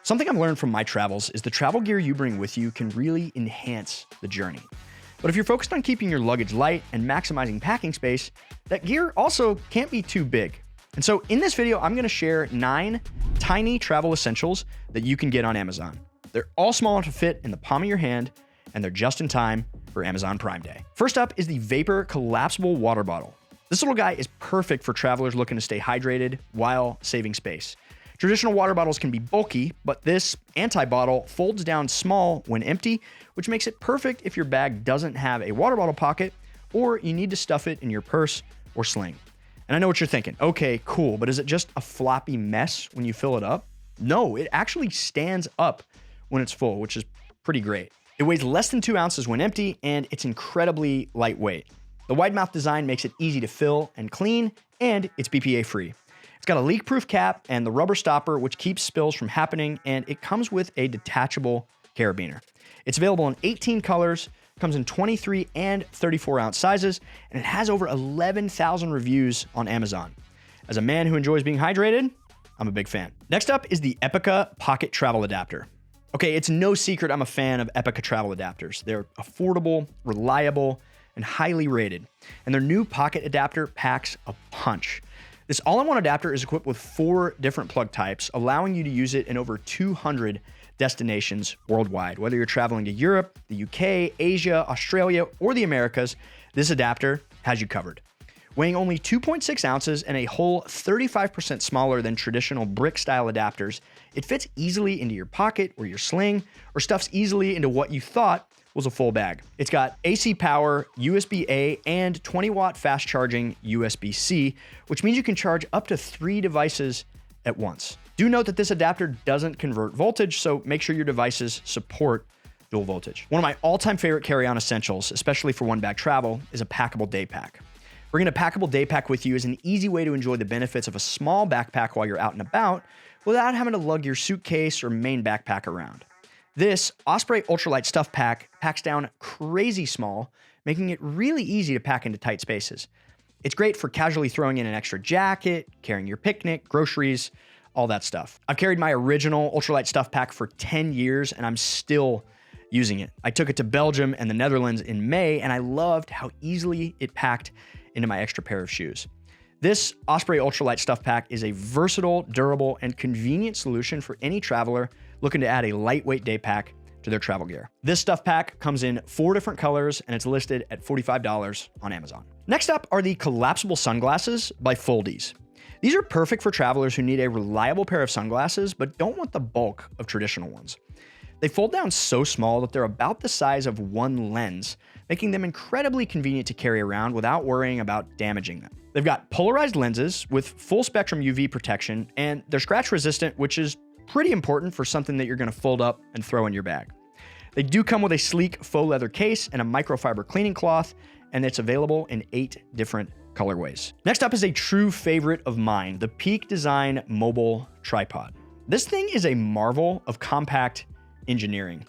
Something I've learned from my travels is the travel gear you bring with you can really enhance the journey. But if you're focused on keeping your luggage light and maximizing packing space, that gear also can't be too big. And so in this video, I'm going to share 9 tiny travel essentials that you can get on Amazon. They're all small enough to fit in the palm of your hand, and they're just in time for Amazon Prime Day. First up is the Vapur collapsible water bottle. This little guy is perfect for travelers looking to stay hydrated while saving space. Traditional water bottles can be bulky, but this anti-bottle folds down small when empty, which makes it perfect if your bag doesn't have a water bottle pocket or you need to stuff it in your purse or sling. And I know what you're thinking. Okay, cool, but is it just a floppy mess when you fill it up? No, it actually stands up when it's full, which is pretty great. It weighs less than 2 ounces when empty, and it's incredibly lightweight. The wide mouth design makes it easy to fill and clean, and it's BPA free. It's got a leak-proof cap and the rubber stopper, which keeps spills from happening, and it comes with a detachable carabiner. It's available in 18 colors, comes in 23 and 34 ounce sizes, and it has over 11,000 reviews on Amazon. As a man who enjoys being hydrated, I'm a big fan. Next up is the Epicka Pocket Travel Adapter. Okay, it's no secret I'm a fan of Epicka travel adapters. They're affordable, reliable, and highly rated. And their new pocket adapter packs a punch. This all-in-one adapter is equipped with 4 different plug types, allowing you to use it in over 200 destinations worldwide. Whether you're traveling to Europe, the UK, Asia, Australia, or the Americas, this adapter has you covered. Weighing only 2.6 ounces and a whole 35% smaller than traditional brick-style adapters, it fits easily into your pocket or your sling, or stuffs easily into what you thought was a full bag. It's got AC power, USB-A, and 20-watt fast-charging USB-C, which means you can charge up to 3 devices at once. Do note that this adapter doesn't convert voltage, so make sure your devices support dual voltage. One of my all-time favorite carry-on essentials, especially for one-bag travel, is a packable day pack. Bringing a packable day pack with you is an easy way to enjoy the benefits of a small backpack while you're out and about without having to lug your suitcase or main backpack around. This Osprey Ultralight stuff pack packs down crazy small, making it really easy to pack into tight spaces. It's great for casually throwing in an extra jacket, carrying your picnic, groceries, all that stuff. I've carried my original Ultralight stuff pack for 10 years and I'm still using it. I took it to Belgium and the Netherlands in May and I loved how easily it packed into my extra pair of shoes. This Osprey Ultralight stuff pack is a versatile, durable, and convenient solution for any traveler looking to add a lightweight day pack to their travel gear. This stuff pack comes in 4 different colors and it's listed at $45 on Amazon. Next up are the collapsible sunglasses by Foldies. These are perfect for travelers who need a reliable pair of sunglasses but don't want the bulk of traditional ones. They fold down so small that they're about the size of one lens, making them incredibly convenient to carry around without worrying about damaging them. They've got polarized lenses with full spectrum UV protection, and they're scratch resistant, which is pretty important for something that you're going to fold up and throw in your bag. They do come with a sleek faux leather case and a microfiber cleaning cloth, and it's available in 8 different colorways. Next up is a true favorite of mine, the Peak Design Mobile Tripod. This thing is a marvel of compact engineering.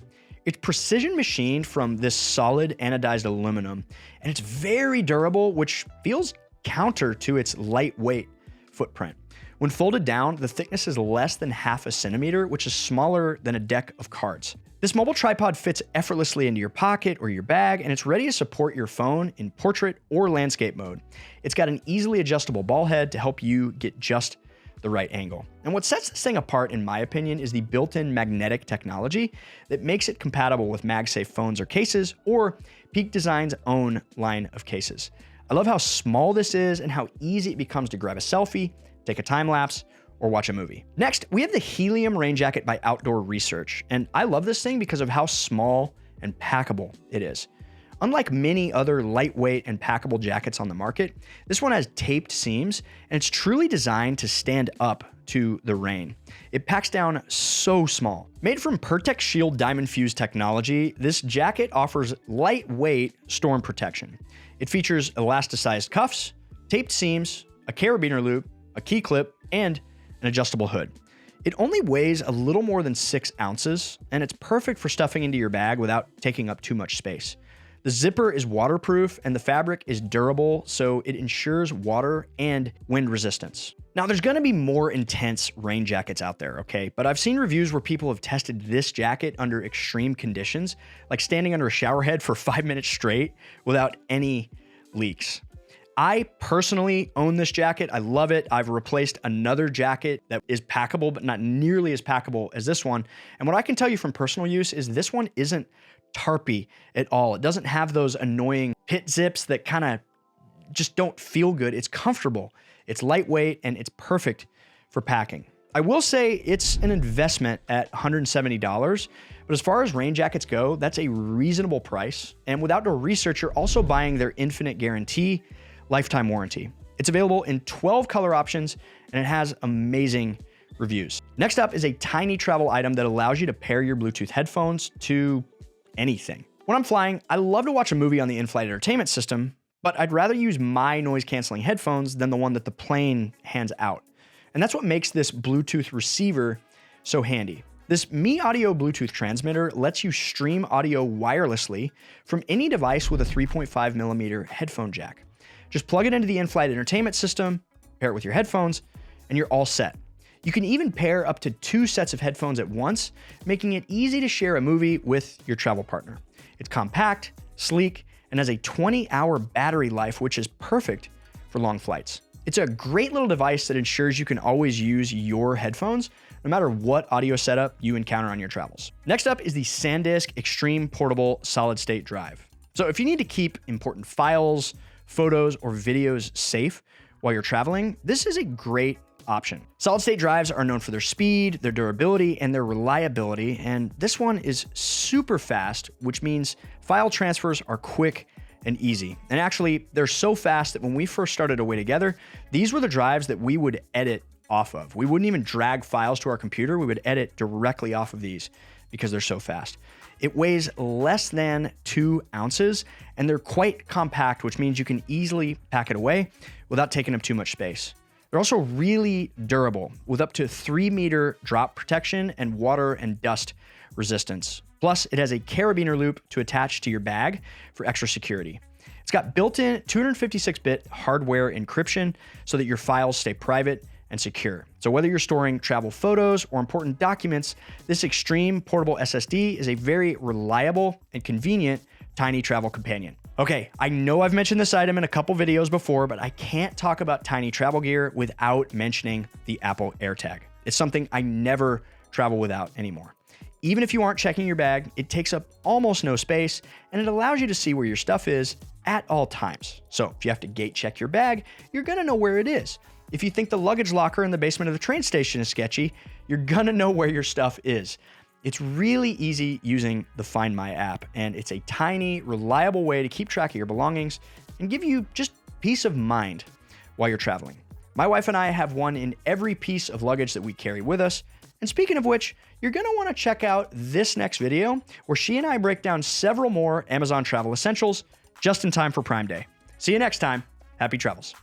It's precision machined from this solid anodized aluminum, and it's very durable, which feels counter to its lightweight footprint. When folded down, the thickness is less than half a centimeter, which is smaller than a deck of cards. This mobile tripod fits effortlessly into your pocket or your bag, and it's ready to support your phone in portrait or landscape mode. It's got an easily adjustable ball head to help you get just the right angle. And what sets this thing apart, in my opinion, is the built-in magnetic technology that makes it compatible with MagSafe phones or cases, or Peak Design's own line of cases. I love how small this is and how easy it becomes to grab a selfie, take a time lapse, or watch a movie. Next, we have the Helium rain jacket by Outdoor Research, and I love this thing because of how small and packable it is. Unlike many other lightweight and packable jackets on the market, this one has taped seams, and it's truly designed to stand up to the rain. It packs down so small. Made from Pertex Shield diamond fused technology, this jacket offers lightweight storm protection. It features elasticized cuffs, taped seams, a carabiner loop, a key clip, and an adjustable hood. It only weighs a little more than 6 ounces, and it's perfect for stuffing into your bag without taking up too much space. The zipper is waterproof and the fabric is durable, so it ensures water and wind resistance. Now, there's going to be more intense rain jackets out there, okay? But I've seen reviews where people have tested this jacket under extreme conditions, like standing under a shower head for 5 minutes straight without any leaks. I personally own this jacket. I love it. I've replaced another jacket that is packable, but not nearly as packable as this one. And what I can tell you from personal use is this one isn't tarpy at all. It doesn't have those annoying pit zips that kind of just don't feel good. It's comfortable. It's lightweight, and it's perfect for packing. I will say it's an investment at $170, but as far as rain jackets go, that's a reasonable price. And with outdoor research, you're also buying their infinite guarantee, lifetime warranty. It's available in 12 color options, and it has amazing reviews. Next up is a tiny travel item that allows you to pair your Bluetooth headphones to anything. When I'm flying, I love to watch a movie on the in-flight entertainment system, but I'd rather use my noise-canceling headphones than the one that the plane hands out. And that's what makes this Bluetooth receiver so handy. This Mi Audio Bluetooth transmitter lets you stream audio wirelessly from any device with a 3.5mm headphone jack. Just plug it into the in-flight entertainment system, pair it with your headphones, and you're all set. You can even pair up to 2 sets of headphones at once, making it easy to share a movie with your travel partner. It's compact, sleek, and has a 20-hour battery life, which is perfect for long flights. It's a great little device that ensures you can always use your headphones, no matter what audio setup you encounter on your travels. Next up is the Sandisk Extreme Portable Solid-State Drive. So if you need to keep important files, photos, or videos safe while you're traveling, this is a great option. Solid-state drives are known for their speed, their durability, and their reliability, and this one is super fast, which means file transfers are quick and easy. And actually, they're so fast that when we first started Away Together, these were the drives that we would edit off of. We wouldn't even drag files to our computer. We would edit directly off of these because they're so fast. It weighs less than 2 ounces, and they're quite compact, which means you can easily pack it away without taking up too much space. They're also really durable, with up to 3-meter drop protection and water and dust resistance. Plus, it has a carabiner loop to attach to your bag for extra security. It's got built-in 256-bit hardware encryption so that your files stay private and secure. So whether you're storing travel photos or important documents, this Extreme Portable SSD is a very reliable and convenient tiny travel companion. Okay, I know I've mentioned this item in a couple videos before, but I can't talk about tiny travel gear without mentioning the Apple Airtag. It's something I never travel without anymore. Even if you aren't checking your bag, it takes up almost no space, and it allows you to see where your stuff is at all times. So if you have to gate check your bag, you're gonna know where it is. If you think the luggage locker in the basement of the train station is sketchy, you're gonna know where your stuff is. It's really easy using the Find My app, and it's a tiny, reliable way to keep track of your belongings and give you just peace of mind while you're traveling. My wife and I have one in every piece of luggage that we carry with us. And speaking of which, you're gonna wanna check out this next video where she and I break down several more Amazon travel essentials just in time for Prime Day. See you next time. Happy travels.